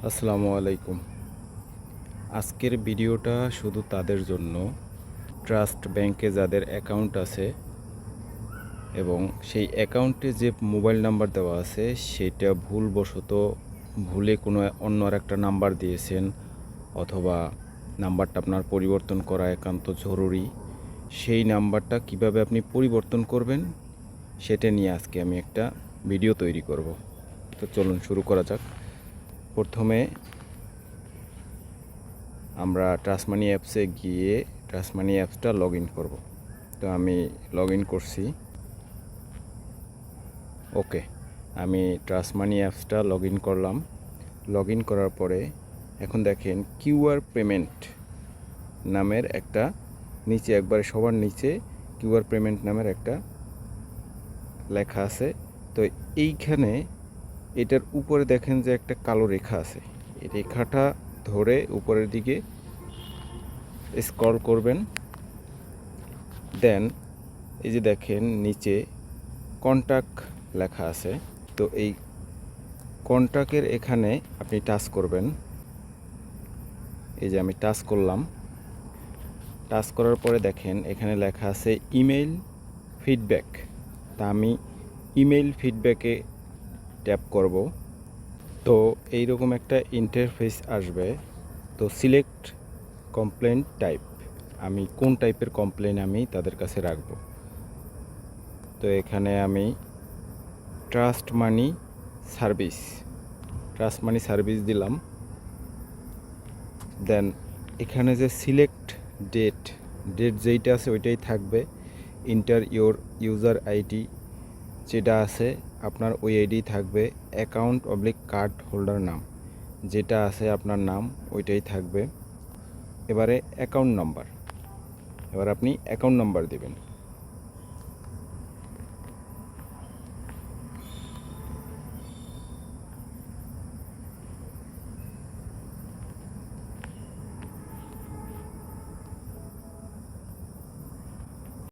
আসসালামু আলাইকুম। আজকের ভিডিওটা শুধু তাদের জন্য ট্রাস্ট ব্যাংকে যাদের অ্যাকাউন্ট আছে এবং সেই অ্যাকাউন্টে যে মোবাইল নাম্বার দেওয়া আছে সেটা ভুলবশত ভুলে কোনো অন্য আরেকটা নাম্বার দিয়েছেন, অথবা নাম্বারটা আপনার পরিবর্তন করা একান্ত জরুরি। সেই নাম্বারটা কিভাবে আপনি পরিবর্তন করবেন সেটা নিয়ে আজকে আমি একটা ভিডিও তৈরি করব। তো চলুন শুরু করা যাক। প্রথমে আমরা ট্রাস্ট মানি অ্যাপসে গিয়ে ট্রাস্ট মানি অ্যাপসটা লগ ইন করবো। তো আমি লগ ইন করছি। ওকে, আমি ট্রাস্ট মানি অ্যাপসটা লগ ইন করলাম। লগ ইন করার পরে এখন দেখেন কিউআর পেমেন্ট নামের একটা নিচে একবারে সবার নিচে কিউআর পেমেন্ট নামের একটা লেখা আছে। তো এইখানে এটার উপরে দেখেন যে একটা কালো রেখা আছে, এই রেখাটা ধরে উপরের দিকে স্ক্রল করবেন। দেন এই যে দেখেন নিচে কন্ট্যাক্ট লেখা আছে, তো এই কন্ট্যাক্টের এখানে আপনি টাচ করবেন। এই যে আমি টাচ করলাম। টাচ করার পরে দেখেন এখানে লেখা আছে ইমেইল ফিডব্যাক। তা আমি ইমেইল ফিডব্যাকে ট্যাপ করব। তো এইরকম একটা ইন্টারফেস আসবে। তো সিলেক্ট কমপ্লেন টাইপ, আমি কোন টাইপের কমপ্লেন আমি তাদের কাছে রাখব। তো এখানে আমি ট্রাস্ট মানি সার্ভিস দিলাম। দেন এখানে যে সিলেক্ট ডেট যেইটা আছে ওইটাই থাকবে। ইন্টার ইওর ইউজার আইডি যেটা আছে আপনার ওই আইডি থাকবে। অ্যাকাউন্ট/কার্ড হোল্ডার নাম যেটা আছে আপনার নাম ওইটাই থাকবে। এবারে অ্যাকাউন্ট নাম্বার, এবার আপনি অ্যাকাউন্ট নাম্বার দেবেন।